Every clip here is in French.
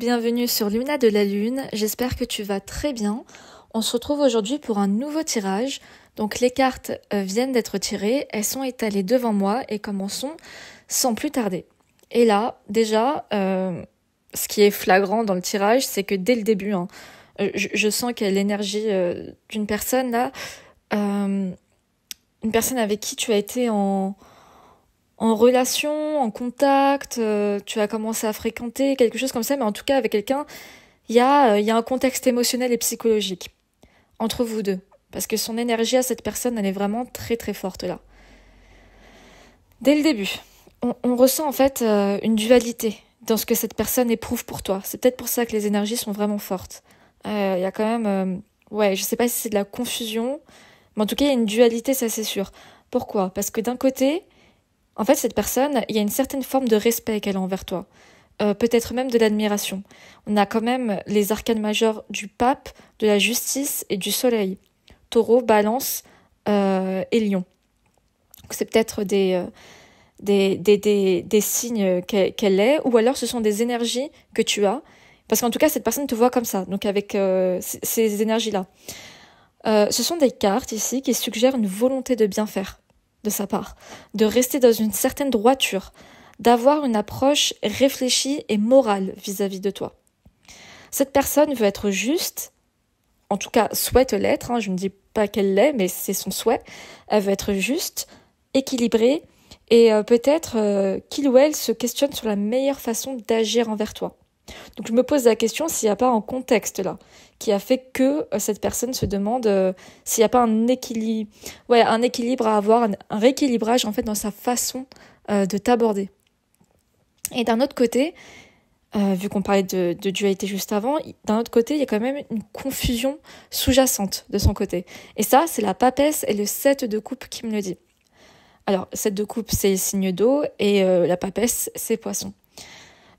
bienvenue sur Luna de la Lune, j'espère que tu vas très bien. On se retrouve aujourd'hui pour un nouveau tirage. Donc les cartes viennent d'être tirées, elles sont étalées devant moi et commençons sans plus tarder. Et là, déjà, ce qui est flagrant dans le tirage, c'est que dès le début, je sens qu'il y a l'énergie d'une personne là, une personne avec qui tu as été en relation, en contact, tu as commencé à fréquenter, quelque chose comme ça, mais en tout cas avec quelqu'un, il y a un contexte émotionnel et psychologique entre vous deux. Parce que son énergie à cette personne, elle est vraiment très très forte là. Dès le début, on ressent en fait une dualité dans ce que cette personne éprouve pour toi. C'est peut-être pour ça que les énergies sont vraiment fortes. Il y a quand même, je sais pas si c'est de la confusion, mais en tout cas il y a une dualité, ça c'est sûr. Pourquoi ? Parce que d'un côté, en fait, cette personne, il y a une certaine forme de respect qu'elle a envers toi. Peut-être même de l'admiration. On a quand même les arcanes majeurs du pape, de la justice et du soleil. Taureau, balance et lion. Donc, c'est peut-être des signes qu'elle est, ou alors ce sont des énergies que tu as. Parce qu'en tout cas, cette personne te voit comme ça, donc avec ces énergies-là. Ce sont des cartes ici qui suggèrent une volonté de bien faire de sa part, de rester dans une certaine droiture, d'avoir une approche réfléchie et morale vis-à-vis de toi. Cette personne veut être juste, en tout cas souhaite l'être, je ne dis pas qu'elle l'est, mais c'est son souhait. Elle veut être juste, équilibrée, et peut-être qu'il ou elle se questionne sur la meilleure façon d'agir envers toi. Donc je me pose la question s'il n'y a pas un contexte là qui a fait que cette personne se demande s'il n'y a pas un équilibre à avoir, un rééquilibrage en fait dans sa façon de t'aborder. Et d'un autre côté, vu qu'on parlait de dualité juste avant, d'un autre côté il y a quand même une confusion sous-jacente de son côté. Et ça c'est la papesse et le 7 de coupe qui me le dit. Alors 7 de coupe c'est signe d'eau et la papesse c'est poisson.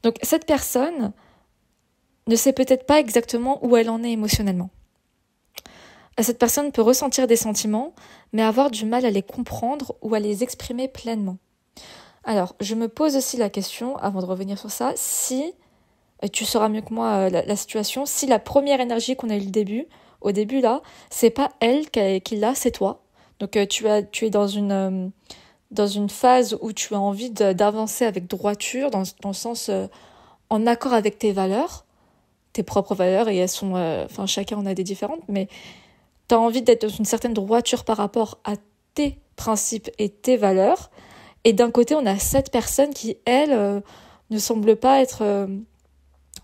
Donc cette personne ne sait peut-être pas exactement où elle en est émotionnellement. Cette personne peut ressentir des sentiments, mais avoir du mal à les comprendre ou à les exprimer pleinement. Alors, je me pose aussi la question, avant de revenir sur ça, si, tu sauras mieux que moi la situation, si la première énergie qu'on a eu au début là, c'est pas elle qui l'a, c'est toi. Donc tu es dans une phase où tu as envie d'avancer avec droiture, dans le sens en accord avec tes valeurs, tes propres valeurs, et elles sont, chacun en a des différentes, mais tu as envie d'être dans une certaine droiture par rapport à tes principes et tes valeurs, et d'un côté on a cette personne qui, elle, ne semble pas être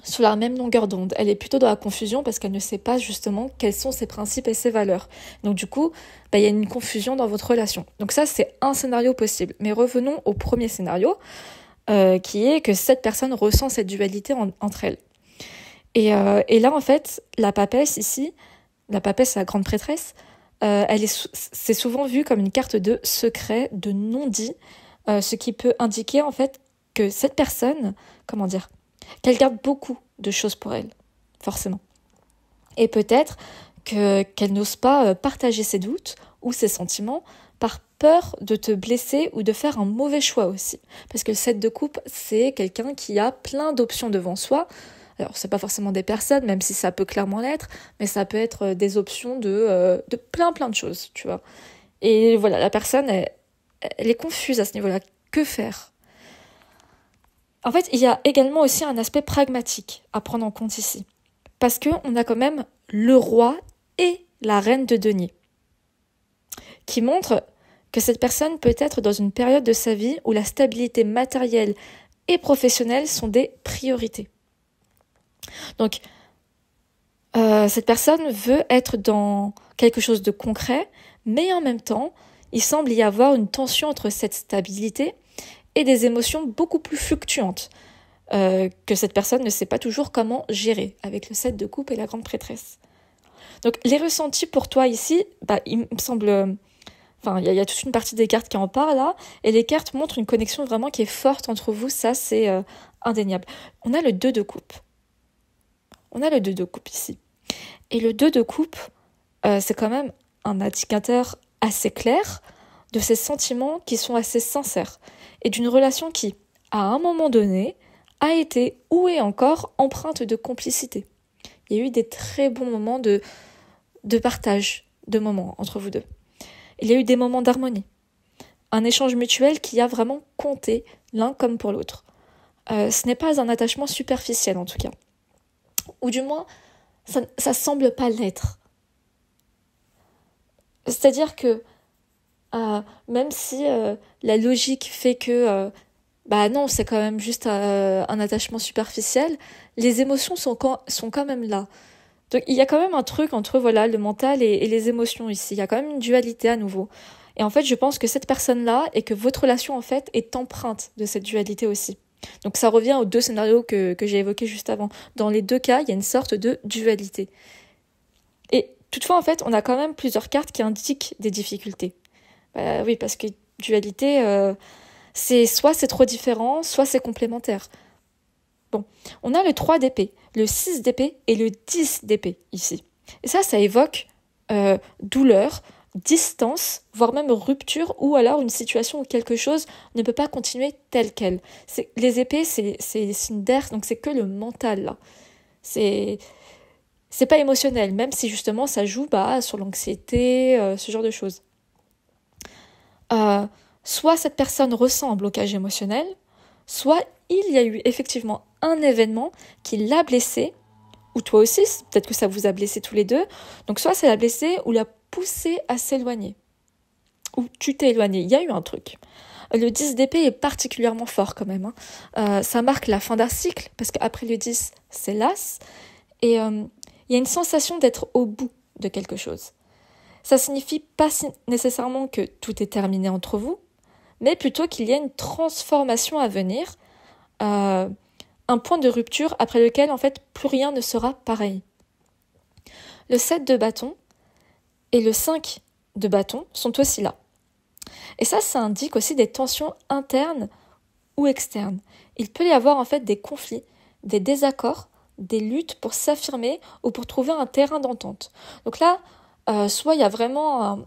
sur la même longueur d'onde. Elle est plutôt dans la confusion parce qu'elle ne sait pas justement quels sont ses principes et ses valeurs. Donc du coup, il y a une confusion dans votre relation. Donc ça, c'est un scénario possible. Mais revenons au premier scénario, qui est que cette personne ressent cette dualité entre elles. Et là, en fait, la papesse ici, la papesse, la grande prêtresse, c'est souvent vu comme une carte de secret, de non-dit, ce qui peut indiquer en fait que cette personne, qu'elle garde beaucoup de choses pour elle, forcément. Et peut-être qu'elle n'ose pas partager ses doutes ou ses sentiments par peur de te blesser ou de faire un mauvais choix aussi. Parce que le 7 de coupe, c'est quelqu'un qui a plein d'options devant soi. Alors, c'est pas forcément des personnes, même si ça peut clairement l'être, mais ça peut être des options de plein de choses, tu vois. Et voilà, la personne, elle est confuse à ce niveau-là. Que faire ? En fait, il y a également aussi un aspect pragmatique à prendre en compte ici. Parce qu'on a quand même le roi et la reine de denier, qui montrent que cette personne peut être dans une période de sa vie où la stabilité matérielle et professionnelle sont des priorités. Donc, cette personne veut être dans quelque chose de concret, mais en même temps, il semble y avoir une tension entre cette stabilité et des émotions beaucoup plus fluctuantes que cette personne ne sait pas toujours comment gérer avec le 7 de coupe et la grande prêtresse. Donc les ressentis pour toi ici, il me semble... il y a toute une partie des cartes qui en parlent là, et les cartes montrent une connexion vraiment qui est forte entre vous, ça c'est indéniable. On a le 2 de coupe. On a le 2 de coupe ici. Et le 2 de coupe, c'est quand même un indicateur assez clair de ces sentiments qui sont assez sincères et d'une relation qui, à un moment donné, a été ou est encore empreinte de complicité. Il y a eu des très bons moments de partage de moments entre vous deux. Il y a eu des moments d'harmonie. Un échange mutuel qui a vraiment compté l'un comme pour l'autre. Ce n'est pas un attachement superficiel en tout cas. Ou du moins, ça semble pas l'être. C'est-à-dire que même si la logique fait que non, c'est quand même juste un attachement superficiel, les émotions sont quand même là. Donc il y a quand même un truc entre le mental et les émotions ici. Il y a quand même une dualité à nouveau. Et en fait, je pense que cette personne-là et que votre relation en fait est empreinte de cette dualité aussi. Donc ça revient aux deux scénarios que j'ai évoqués juste avant. Dans les deux cas, il y a une sorte de dualité. Et toutefois, en fait, on a quand même plusieurs cartes qui indiquent des difficultés. Oui, parce que dualité, soit c'est trop différent, soit c'est complémentaire. Bon, on a le 3 d'épée, le 6 d'épée et le 10 d'épée ici. Et ça évoque douleur, distance, voire même rupture, ou alors une situation où quelque chose ne peut pas continuer tel quel. Les épées, c'est signe d'air, donc c'est que le mental, là. C'est pas émotionnel, même si justement ça joue sur l'anxiété, ce genre de choses. Soit cette personne ressent un blocage émotionnel, soit il y a eu effectivement un événement qui l'a blessé, ou toi aussi, peut-être que ça vous a blessé tous les deux, donc soit ça l'a blessé ou l'a poussé à s'éloigner, ou tu t'es éloigné, il y a eu un truc. Le 10 d'épée est particulièrement fort quand même, ça marque la fin d'un cycle, parce qu'après le 10, c'est l'as, et il y a une sensation d'être au bout de quelque chose. Ça signifie pas nécessairement que tout est terminé entre vous, mais plutôt qu'il y a une transformation à venir, un point de rupture après lequel en fait plus rien ne sera pareil. Le 7 de bâton et le 5 de bâton sont aussi là. Et ça indique aussi des tensions internes ou externes. Il peut y avoir en fait des conflits, des désaccords, des luttes pour s'affirmer ou pour trouver un terrain d'entente. Donc là, soit il y a vraiment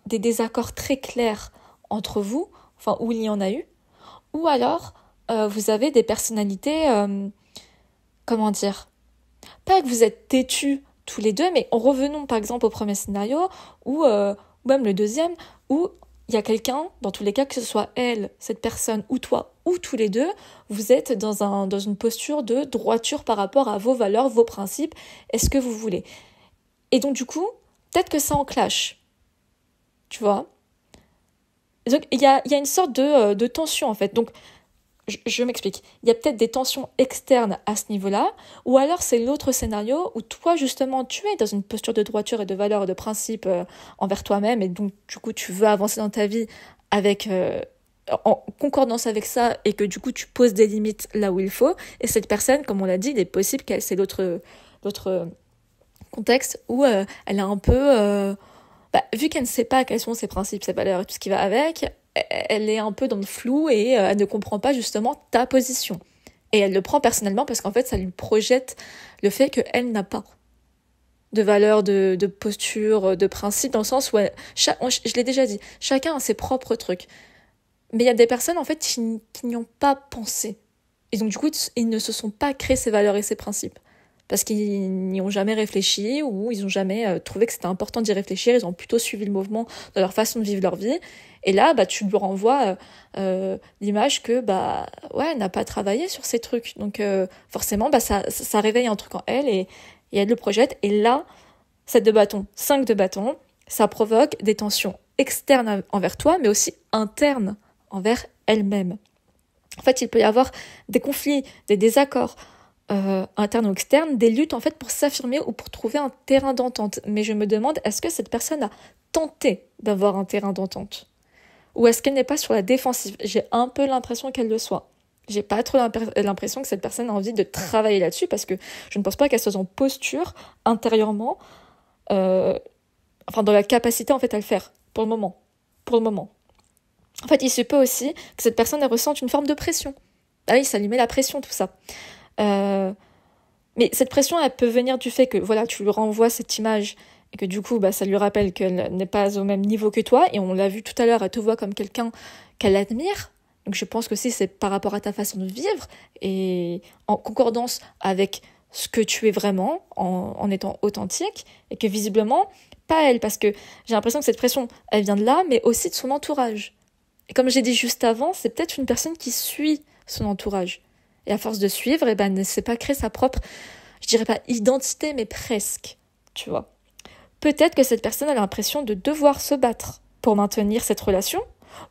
des désaccords très clairs entre vous, où il y en a eu, ou alors vous avez des personnalités, pas que vous êtes têtus tous les deux, mais en revenons par exemple au premier scénario, ou même le deuxième, où il y a quelqu'un, dans tous les cas, que ce soit elle, cette personne, ou toi, ou tous les deux, vous êtes dans une posture de droiture par rapport à vos valeurs, vos principes, et ce que vous voulez. Et donc du coup, peut-être que ça en clash, tu vois. Donc il y a une sorte de tension en fait. Donc je m'explique. Il y a peut-être des tensions externes à ce niveau-là, ou alors c'est l'autre scénario où toi justement tu es dans une posture de droiture et de valeurs et de principes envers toi-même, et donc du coup tu veux avancer dans ta vie avec en concordance avec ça, et que du coup tu poses des limites là où il faut. Et cette personne, comme on l'a dit, il est possible qu'elle c'est l'autre contexte où elle a un peu vu qu'elle ne sait pas quels sont ses principes, ses valeurs et tout ce qui va avec, elle est un peu dans le flou et elle ne comprend pas justement ta position. Et elle le prend personnellement parce qu'en fait, ça lui projette le fait qu'elle n'a pas de valeurs, de posture, de principe, dans le sens où je l'ai déjà dit, chacun a ses propres trucs. Mais il y a des personnes en fait qui n'y ont pas pensé. Et donc du coup, ils ne se sont pas créés ces valeurs et ces principes. Parce qu'ils n'y ont jamais réfléchi, ou ils n'ont jamais trouvé que c'était important d'y réfléchir, ils ont plutôt suivi le mouvement de leur façon de vivre leur vie. Et là, tu lui renvoies l'image que elle n'a pas travaillé sur ces trucs. Donc forcément, ça réveille un truc en elle, et elle le projette. Et là, 7 de bâton, 5 de bâton, ça provoque des tensions externes envers toi, mais aussi internes envers elle-même. En fait, il peut y avoir des conflits, des désaccords, interne ou externe, des luttes en fait pour s'affirmer ou pour trouver un terrain d'entente. Mais je me demande, est-ce que cette personne a tenté d'avoir un terrain d'entente, ou est-ce qu'elle n'est pas sur la défensive? J'ai un peu l'impression qu'elle le soit. J'ai pas trop l'impression que cette personne a envie de travailler là-dessus, parce que je ne pense pas qu'elle soit en posture intérieurement, dans la capacité en fait à le faire pour le moment. En fait, il se peut aussi que cette personne elle ressente une forme de pression. Ah oui, ça lui met la pression tout ça. Mais cette pression, elle peut venir du fait que tu lui renvoies cette image et que du coup, ça lui rappelle qu'elle n'est pas au même niveau que toi, et on l'a vu tout à l'heure, elle te voit comme quelqu'un qu'elle admire. Donc je pense que c'est par rapport à ta façon de vivre et en concordance avec ce que tu es vraiment en étant authentique et que visiblement, pas elle, parce que j'ai l'impression que cette pression, elle vient de là, mais aussi de son entourage. Et comme j'ai dit juste avant, c'est peut-être une personne qui suit son entourage. Et à force de suivre, ne sait pas créer sa propre, je dirais pas identité, mais presque, tu vois. Peut-être que cette personne a l'impression de devoir se battre pour maintenir cette relation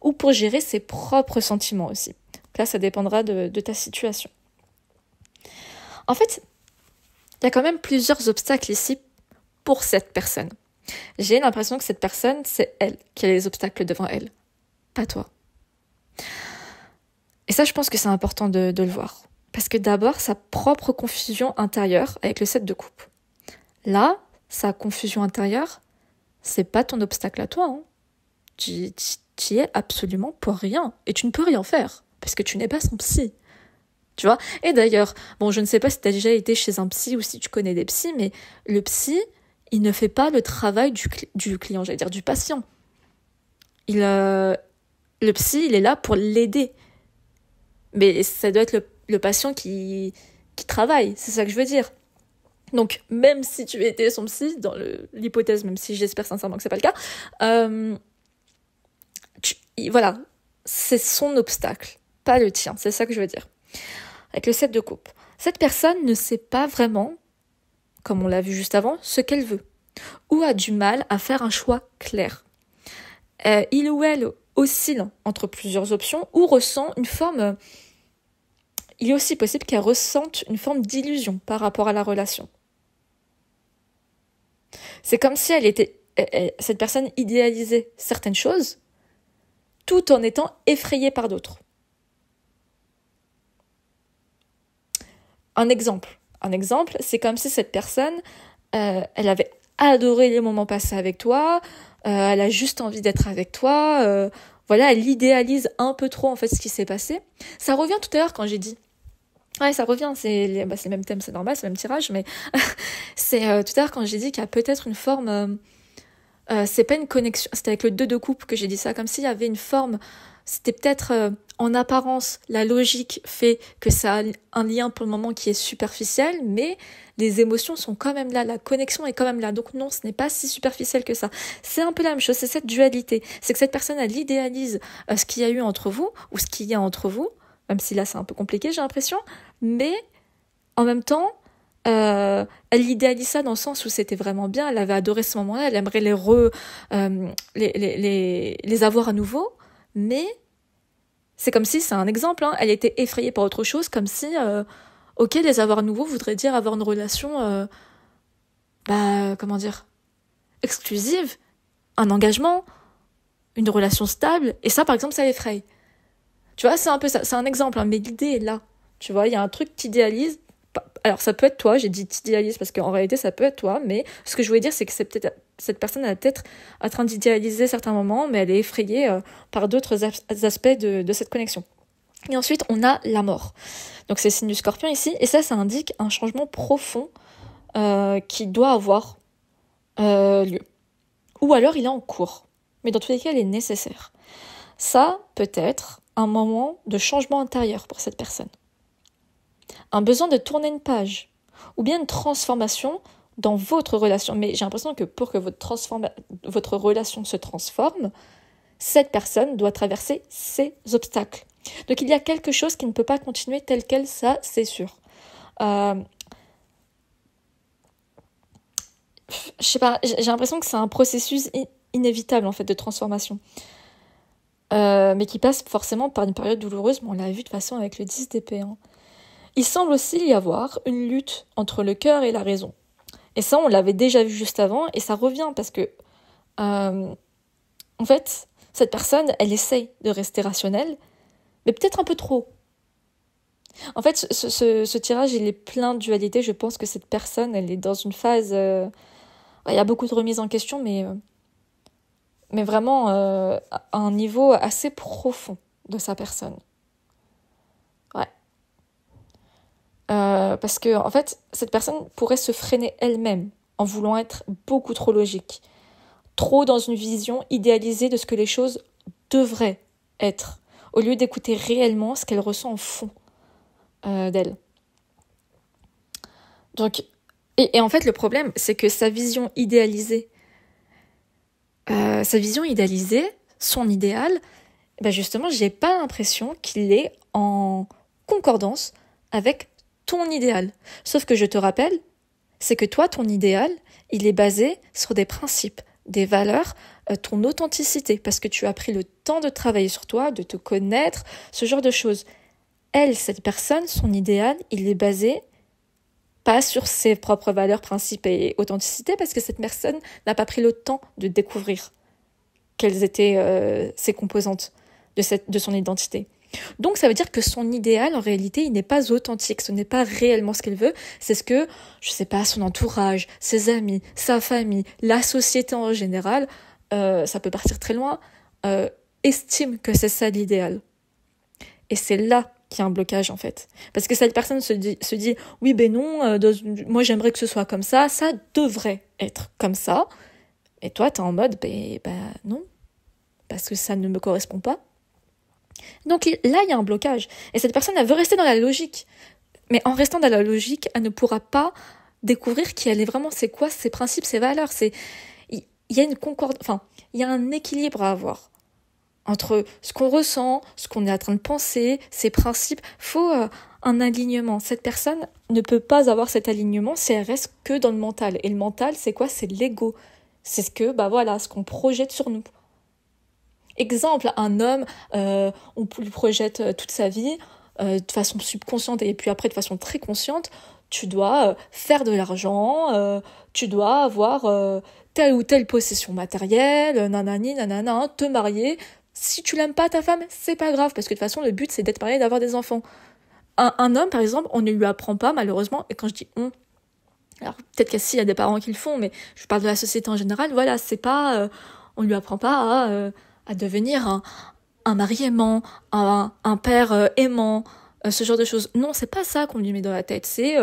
ou pour gérer ses propres sentiments aussi. Donc là, ça dépendra de ta situation. En fait, il y a quand même plusieurs obstacles ici pour cette personne. J'ai l'impression que cette personne, c'est elle qui a les obstacles devant elle, pas toi. Et ça, je pense que c'est important de le voir. Parce que d'abord, sa propre confusion intérieure avec le 7 de coupe. Là, sa confusion intérieure, c'est pas ton obstacle à toi. Hein. Tu y es absolument pour rien. Et tu ne peux rien faire. Parce que tu n'es pas son psy. Tu vois ? Et d'ailleurs, bon, je ne sais pas si tu as déjà été chez un psy ou si tu connais des psys, mais le psy, il ne fait pas le travail du client, j'allais dire du patient. Le psy, il est là pour l'aider. Mais ça doit être le patient qui travaille, c'est ça que je veux dire. Donc, même si tu étais son psy, dans l'hypothèse, même si j'espère sincèrement que c'est pas le cas, voilà, c'est son obstacle, pas le tien, c'est ça que je veux dire. Avec le 7 de coupe. Cette personne ne sait pas vraiment, comme on l'a vu juste avant, ce qu'elle veut, ou a du mal à faire un choix clair. Il ou elle oscille entre plusieurs options ou ressent une forme... Il est aussi possible qu'elle ressente une forme d'illusion par rapport à la relation. C'est comme si cette personne idéalisait certaines choses tout en étant effrayée par d'autres. Un exemple, c'est comme si cette personne, elle avait adoré les moments passés avec toi, elle a juste envie d'être avec toi, voilà, elle idéalise un peu trop en fait ce qui s'est passé. Ça revient tout à l'heure quand j'ai dit. Ouais, ça revient, c'est le même thème, c'est normal, c'est le même tirage, mais c'est tout à l'heure quand j'ai dit qu'il y a peut-être une forme, c'est pas une connexion, c'était avec le 2 de coupe que j'ai dit ça, comme s'il y avait une forme, c'était peut-être en apparence, la logique fait que ça a un lien pour le moment qui est superficiel, mais les émotions sont quand même là, la connexion est quand même là, donc non, ce n'est pas si superficiel que ça. C'est un peu la même chose, c'est cette dualité, c'est que cette personne, elle idéalise ce qu'il y a eu entre vous, ou ce qu'il y a entre vous, même si là c'est un peu compliqué, j'ai l'impression, mais en même temps, elle idéalise ça dans le sens où c'était vraiment bien, elle avait adoré ce moment-là, elle aimerait les avoir à nouveau, mais c'est comme si, c'est un exemple, hein, elle était effrayée par autre chose, comme si, ok, les avoir à nouveau voudrait dire avoir une relation, exclusive, un engagement, une relation stable, et ça par exemple ça l'effraie. Tu vois, c'est un peu ça, c'est un exemple, hein, mais l'idée est là. Tu vois, il y a un truc que t'idéalises. Alors, ça peut être toi, j'ai dit t'idéalises parce qu'en réalité, ça peut être toi, mais ce que je voulais dire, c'est que c'est peut-être, cette personne est peut-être en train d'idéaliser certains moments, mais elle est effrayée par d'autres aspects de cette connexion. Et ensuite, on a la mort. Donc, c'est le signe du Scorpion ici, et ça indique un changement profond qui doit avoir lieu. Ou alors, il est en cours. Mais dans tous les cas, il est nécessaire. Ça peut être un moment de changement intérieur pour cette personne. Un besoin de tourner une page, ou bien une transformation dans votre relation. Mais j'ai l'impression que pour que votre relation se transforme, cette personne doit traverser ces obstacles. Donc il y a quelque chose qui ne peut pas continuer tel quel, ça c'est sûr. Je sais pas, j'ai l'impression que c'est un processus inévitable en fait de transformation. Mais qui passe forcément par une période douloureuse, mais on l'a vu de toute façon avec le 10 d'épée. Hein. Il semble aussi y avoir une lutte entre le cœur et la raison. Et ça, on l'avait déjà vu juste avant, et ça revient parce que, en fait, cette personne, elle essaye de rester rationnelle, mais peut-être un peu trop. En fait, ce tirage, il est plein de dualité. Je pense que cette personne, elle est dans une phase... il y a beaucoup de remises en question, mais vraiment à un niveau assez profond de sa personne. Ouais. Parce que, en fait, cette personne pourrait se freiner elle-même en voulant être beaucoup trop logique. Trop dans une vision idéalisée de ce que les choses devraient être. au lieu d'écouter réellement ce qu'elle ressent au fond d'elle. Donc, et en fait, le problème, c'est que sa vision idéalisée, son idéal, ben justement, j'ai pas l'impression qu'il est en concordance avec ton idéal. Sauf que je te rappelle, c'est que toi, ton idéal, il est basé sur des principes, des valeurs, ton authenticité, parce que tu as pris le temps de travailler sur toi, de te connaître, ce genre de choses. Elle, cette personne, son idéal, il est basé pas sur ses propres valeurs, principes et authenticité, parce que cette personne n'a pas pris le temps de découvrir quelles étaient ses composantes de son identité. Donc ça veut dire que son idéal, en réalité, il n'est pas authentique, ce n'est pas réellement ce qu'elle veut, c'est ce que, je sais pas, son entourage, ses amis, sa famille, la société en général, ça peut partir très loin, estime que c'est ça l'idéal. Et c'est là qu'il y a un blocage en fait. Parce que cette personne se dit oui ben non, moi j'aimerais que ce soit comme ça devrait être comme ça. Et toi t'es en mode non, parce que ça ne me correspond pas. Donc là il y a un blocage. Et cette personne elle veut rester dans la logique. Mais en restant dans la logique, elle ne pourra pas découvrir qui elle est vraiment, c'est quoi ses principes, ses valeurs. Il y a une il y a un équilibre à avoir entre ce qu'on ressent, ce qu'on est en train de penser, ses principes. Faut un alignement. Cette personne ne peut pas avoir cet alignement si elle reste que dans le mental. Et le mental, c'est quoi? C'est l'ego. C'est ce qu'on projette sur nous. Exemple, un homme, on lui projette toute sa vie de façon subconsciente et puis après de façon très consciente. Tu dois faire de l'argent, tu dois avoir telle ou telle possession matérielle, nanani, nanana, te marier. Si tu l'aimes pas ta femme, c'est pas grave, parce que de toute façon, le but, c'est d'être marié et d'avoir des enfants. Un homme, par exemple, on ne lui apprend pas, malheureusement, et quand je dis on, alors peut-être qu'il y a des parents qui le font, mais je parle de la société en général, voilà, c'est pas, on lui apprend pas à devenir un mari aimant, un père aimant, ce genre de choses. Non, c'est pas ça qu'on lui met dans la tête, c'est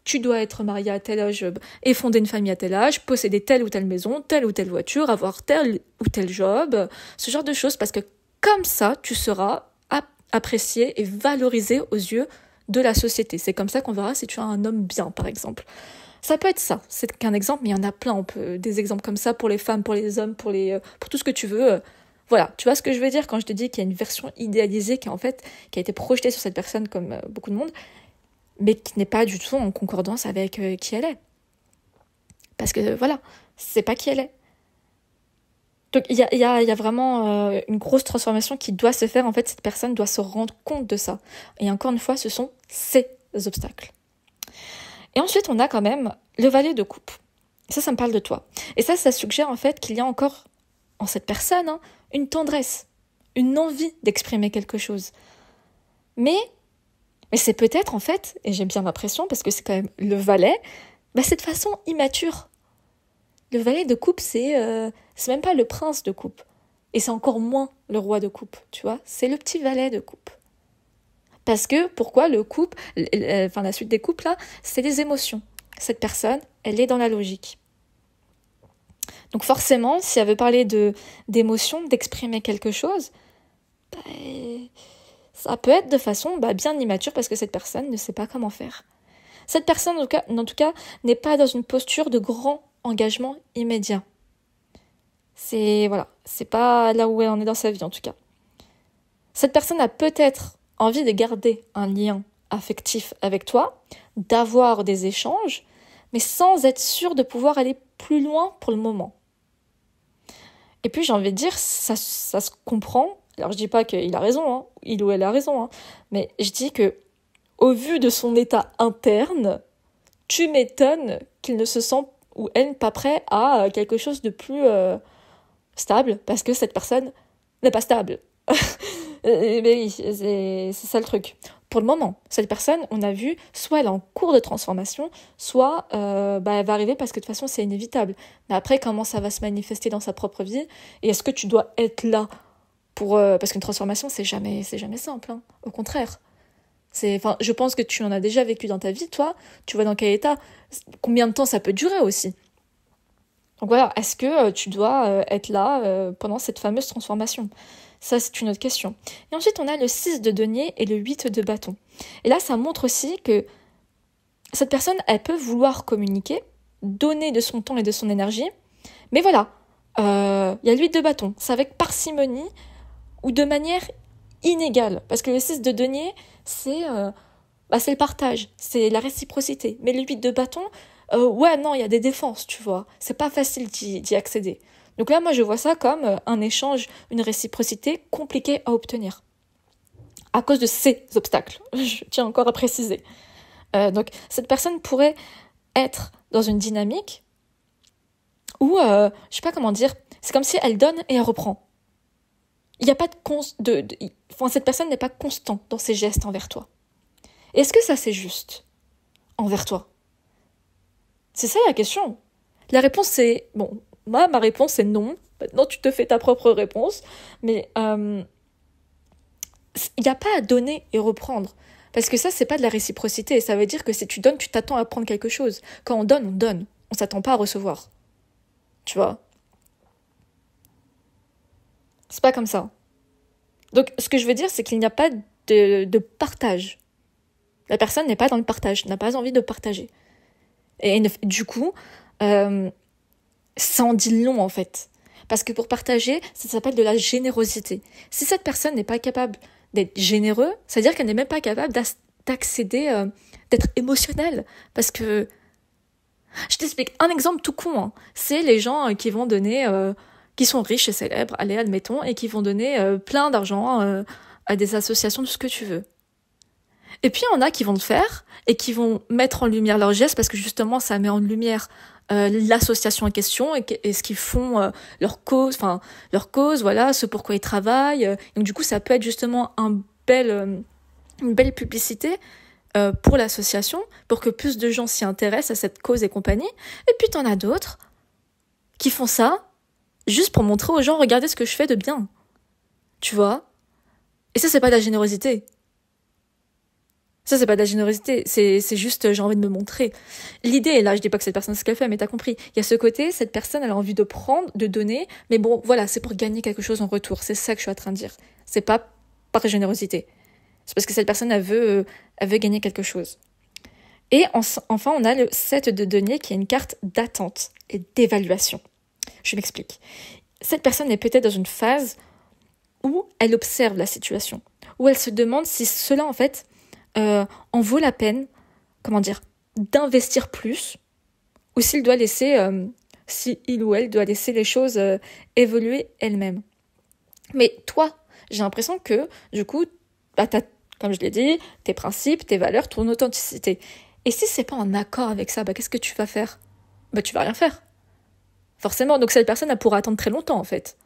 tu dois être marié à tel âge et fonder une famille à tel âge, posséder telle ou telle maison, telle ou telle voiture, avoir tel ou tel job, ce genre de choses, parce que comme ça, tu seras apprécié et valorisé aux yeux de la société. C'est comme ça qu'on verra si tu es un homme bien, par exemple. Ça peut être ça, c'est qu'un exemple, mais il y en a plein, des exemples comme ça pour les femmes, pour les hommes, pour tout ce que tu veux. Voilà, tu vois ce que je veux dire quand je te dis qu'il y a une version idéalisée qui a été projetée sur cette personne comme beaucoup de monde, mais qui n'est pas du tout en concordance avec qui elle est. Parce que voilà, c'est pas qui elle est. Donc il y a vraiment une grosse transformation qui doit se faire. En fait, cette personne doit se rendre compte de ça. Et encore une fois, ce sont ses obstacles. Et ensuite, on a quand même le valet de coupe. Ça me parle de toi. Et ça suggère en fait qu'il y a encore en cette personne une tendresse, une envie d'exprimer quelque chose. Mais c'est peut-être en fait, et j'ai bien l'impression parce que c'est quand même le valet, c'est de façon immature. Le valet de coupe, c'est même pas le prince de coupe. Et c'est encore moins le roi de coupe, tu vois. C'est le petit valet de coupe. Parce que, pourquoi le couple, la suite des couples, là, c'est des émotions. Cette personne, elle est dans la logique. Donc forcément, si elle veut parler d'émotions, d'exprimer quelque chose, ça peut être de façon bien immature parce que cette personne ne sait pas comment faire. Cette personne, en tout cas, n'est pas dans une posture de grand engagement immédiat. C'est pas là où elle en est dans sa vie, en tout cas. Cette personne a peut-être envie de garder un lien affectif avec toi, d'avoir des échanges, mais sans être sûr de pouvoir aller plus loin pour le moment. Et puis j'ai envie de dire, ça se comprend. Alors je dis pas qu'il a raison, il ou elle a raison, mais je dis que au vu de son état interne, tu m'étonnes qu'il ne se sent ou elle pas prêt à quelque chose de plus stable, parce que cette personne n'est pas stable. Mais oui, c'est ça le truc. Pour le moment, cette personne, on a vu, soit elle est en cours de transformation, soit elle va arriver parce que de toute façon c'est inévitable. Mais après, comment ça va se manifester dans sa propre vie? Et est-ce que tu dois être là pour parce qu'une transformation c'est jamais simple, au contraire. Je pense que tu en as déjà vécu dans ta vie, toi. Tu vois dans quel état, combien de temps ça peut durer aussi. Donc voilà, est-ce que tu dois être là pendant cette fameuse transformation? Ça, c'est une autre question. Et ensuite, on a le 6 de denier et le 8 de bâton. Et là, ça montre aussi que cette personne, elle peut vouloir communiquer, donner de son temps et de son énergie, mais voilà, il y a le 8 de bâton. C'est avec parcimonie ou de manière inégale. Parce que le 6 de denier, c'est le partage, c'est la réciprocité. Mais le 8 de bâton, ouais, non, il y a des défenses, tu vois. C'est pas facile d'y accéder. Donc là, moi, je vois ça comme un échange, une réciprocité compliquée à obtenir. À cause de ces obstacles. Je tiens encore à préciser. Donc, cette personne pourrait être dans une dynamique où, je sais pas comment dire, c'est comme si elle donne et elle reprend. Il n'y a pas cette personne n'est pas constante dans ses gestes envers toi. Est-ce que ça, c'est juste envers toi? C'est ça la question. La réponse, c'est... Bon, moi, ma réponse, c'est non. Maintenant, tu te fais ta propre réponse. Mais il n'y a pas à donner et reprendre. Parce que ça, c'est pas de la réciprocité. Ça veut dire que si tu donnes, tu t'attends à prendre quelque chose. Quand on donne, on donne. On s'attend pas à recevoir. Tu vois? C'est pas comme ça. Donc, ce que je veux dire, c'est qu'il n'y a pas de partage. La personne n'est pas dans le partage, n'a pas envie de partager. Et du coup, ça en dit long, en fait. Parce que pour partager, ça s'appelle de la générosité. Si cette personne n'est pas capable d'être généreux, ça veut dire qu'elle n'est même pas capable d'accéder, d'être émotionnelle. Parce que, je t'explique, un exemple tout con, hein. C'est les gens qui vont donner, qui sont riches et célèbres, allez, admettons, et qui vont donner plein d'argent à des associations, tout ce que tu veux. Et puis, il y en a qui vont le faire et qui vont mettre en lumière leurs gestes parce que justement, ça met en lumière l'association en question et ce qu'ils font, leur cause, voilà, ce pourquoi ils travaillent. Donc, du coup, ça peut être justement une belle publicité pour l'association pour que plus de gens s'y intéressent à cette cause et compagnie. Et puis, t'en as d'autres qui font ça juste pour montrer aux gens, regardez ce que je fais de bien. Tu vois? Et ça, c'est pas de la générosité. Ça, c'est pas de la générosité, c'est juste j'ai envie de me montrer. L'idée est là, je dis pas que cette personne c'est ce qu'elle fait, mais t'as compris. Il y a ce côté, cette personne, elle a envie de prendre, de donner, mais bon, voilà, c'est pour gagner quelque chose en retour. C'est ça que je suis en train de dire. C'est pas par générosité. C'est parce que cette personne, elle veut gagner quelque chose. Et enfin, on a le 7 de denier qui est une carte d'attente et d'évaluation. Je m'explique. Cette personne est peut-être dans une phase où elle observe la situation, où elle se demande si cela, en fait, en vaut la peine, d'investir plus, ou s'il doit laisser, si il ou elle doit laisser les choses évoluer elles-mêmes. Mais toi, j'ai l'impression que, du coup, t'as, comme je l'ai dit, tes principes, tes valeurs, ton authenticité. Et si c'est pas en accord avec ça, qu'est-ce que tu vas faire? Tu vas rien faire. Forcément, donc cette personne, elle pourra attendre très longtemps, en fait,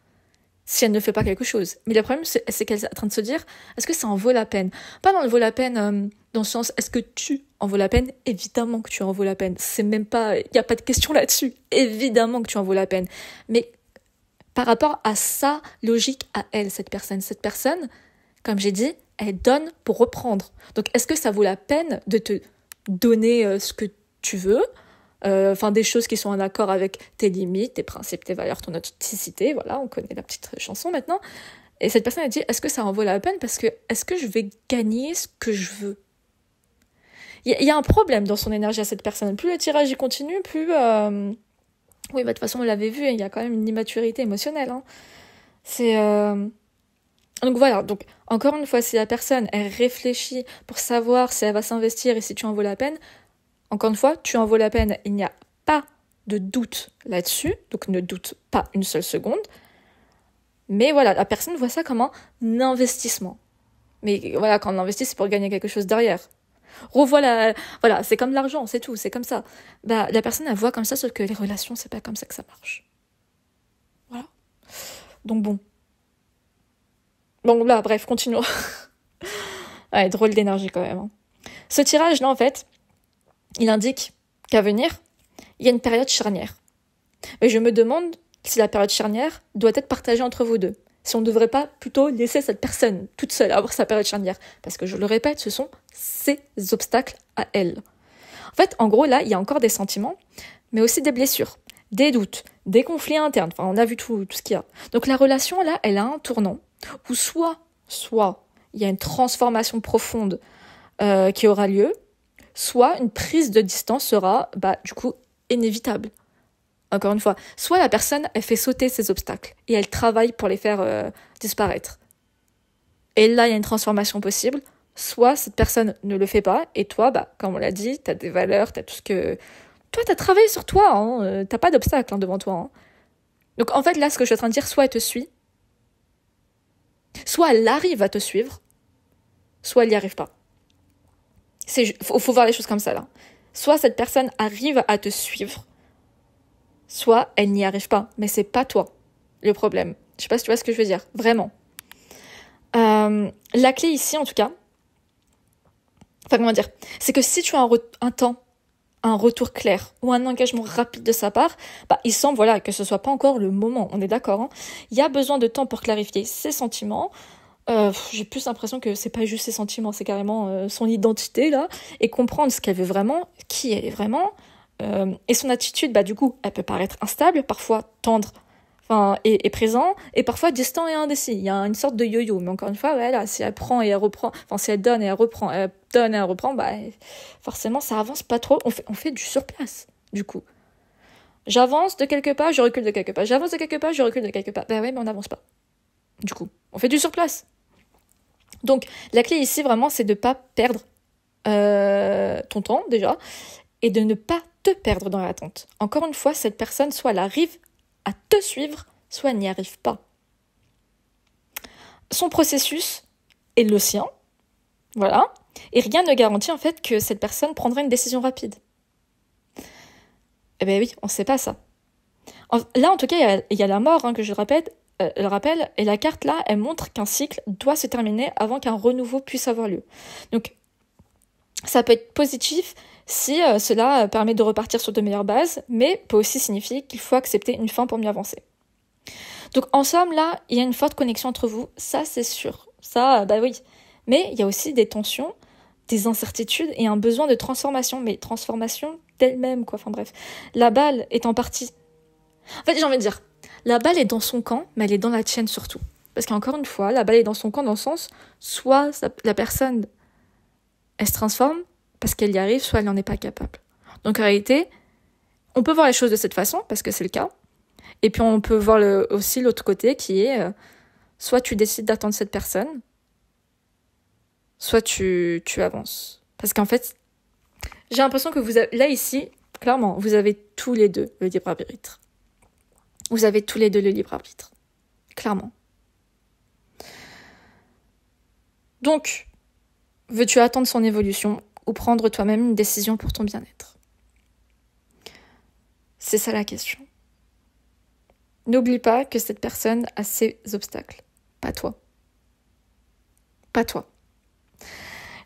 si elle ne fait pas quelque chose. Mais le problème, c'est qu'elle est en train de se dire, est-ce que ça en vaut la peine? Pas dans le vaut la peine, dans le sens, est-ce que tu en vaut la peine? Évidemment que tu en vaut la peine. C'est même pas, il n'y a pas de question là-dessus. Évidemment que tu en vaut la peine. Mais par rapport à sa logique à elle, cette personne, comme j'ai dit, elle donne pour reprendre. Donc, est-ce que ça vaut la peine de te donner ce que tu veux? Des choses qui sont en accord avec tes limites, tes principes, tes valeurs, ton authenticité, voilà, on connaît la petite chanson maintenant. Et cette personne a dit, est-ce que ça en vaut la peine? Parce que, est-ce que je vais gagner ce que je veux? Il y a un problème dans son énergie à cette personne. Plus le tirage y continue, plus... Oui, de toute façon, on l'avait vu, il y a quand même une immaturité émotionnelle. Hein. C'est... Donc voilà, donc encore une fois, si la personne, elle réfléchit pour savoir si elle va s'investir et si tu en vaut la peine, encore une fois, tu en vaut la peine, il n'y a pas de doute là-dessus, donc ne doute pas une seule seconde. Mais voilà, la personne voit ça comme un investissement. Mais voilà, quand on investit, c'est pour gagner quelque chose derrière. Voilà, c'est comme l'argent, c'est tout, c'est comme ça. La personne, elle voit comme ça, sauf que les relations, c'est pas comme ça que ça marche. Voilà. Donc bon. Bon, là, bref, continuons. Ouais, drôle d'énergie quand même. Hein. Ce tirage-là, en fait, il indique qu'à venir, il y a une période charnière. Mais je me demande si la période charnière doit être partagée entre vous deux. Si on ne devrait pas plutôt laisser cette personne toute seule avoir sa période charnière. Parce que je le répète, ce sont ses obstacles à elle. En fait, en gros, là, il y a encore des sentiments, mais aussi des blessures. des doutes, des conflits internes. Enfin, on a vu tout ce qu'il y a. Donc la relation, là, elle a un tournant où soit il y a une transformation profonde qui aura lieu, soit une prise de distance sera, du coup, inévitable. Encore une fois, soit la personne, elle fait sauter ses obstacles et elle travaille pour les faire disparaître. Et là, il y a une transformation possible. Soit cette personne ne le fait pas et toi, comme on l'a dit, t'as des valeurs, t'as tout ce que... Toi, t'as travaillé sur toi, hein, t'as pas d'obstacle devant toi. Hein. Donc en fait, là, ce que je suis en train de dire, soit elle te suit, soit elle arrive à te suivre, soit elle n'y arrive pas. Faut voir les choses comme ça, là. Soit cette personne arrive à te suivre, soit elle n'y arrive pas. Mais c'est pas toi, le problème. Je sais pas si tu vois ce que je veux dire. Vraiment. La clé ici, en tout cas, c'est que si tu as un retour clair ou un engagement rapide de sa part, il semble que ce soit pas encore le moment, on est d'accord. Hein. Il y a besoin de temps pour clarifier ses sentiments. J'ai plus l'impression que c'est pas juste ses sentiments, c'est carrément son identité là, et comprendre ce qu'elle veut vraiment, qui elle est vraiment, et son attitude, du coup, elle peut paraître instable, parfois tendre, et présent, et parfois distant et indécis. Il y a une sorte de yo-yo, mais encore une fois, si elle prend et elle reprend, si elle donne et elle reprend, forcément ça avance pas trop. On fait du surplace, du coup. J'avance de quelques pas, je recule de quelques pas. J'avance de quelques pas, je recule de quelques pas. Mais on n'avance pas. Du coup, on fait du surplace. Donc, la clé ici, vraiment, c'est de ne pas perdre ton temps, déjà, et de ne pas te perdre dans l'attente. Encore une fois, cette personne, soit elle arrive à te suivre, soit elle n'y arrive pas. Son processus est le sien, voilà, et rien ne garantit en fait que cette personne prendra une décision rapide. Eh bien oui, on ne sait pas ça. Là, en tout cas, il y a la mort, que je le rappelle, et la carte là, elle montre qu'un cycle doit se terminer avant qu'un renouveau puisse avoir lieu. Donc, ça peut être positif si cela permet de repartir sur de meilleures bases, mais peut aussi signifier qu'il faut accepter une fin pour mieux avancer. Donc, en somme, là, il y a une forte connexion entre vous, ça c'est sûr. Ça, oui. Mais il y a aussi des tensions, des incertitudes et un besoin de transformation, mais transformation d'elle-même, quoi. Enfin bref, la balle est en partie... En fait, j'ai envie de dire, la balle est dans son camp, mais elle est dans la tienne surtout. Parce qu'encore une fois, la balle est dans son camp dans le sens, soit la personne, elle se transforme parce qu'elle y arrive, soit elle n'en est pas capable. Donc en réalité, on peut voir les choses de cette façon, parce que c'est le cas. Et puis on peut voir aussi l'autre côté qui est, soit tu décides d'attendre cette personne, soit tu avances. Parce qu'en fait, j'ai l'impression que là ici, clairement, vous avez tous les deux le libre arbitre. Vous avez tous les deux le libre arbitre. Clairement. Donc, veux-tu attendre son évolution ou prendre toi-même une décision pour ton bien-être? C'est ça la question. N'oublie pas que cette personne a ses obstacles. Pas toi. Pas toi.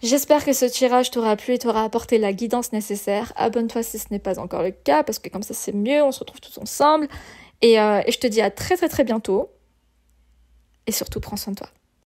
J'espère que ce tirage t'aura plu et t'aura apporté la guidance nécessaire. Abonne-toi si ce n'est pas encore le cas, parce que comme ça c'est mieux, on se retrouve tous ensemble. Et je te dis à très très très bientôt. Et surtout, prends soin de toi.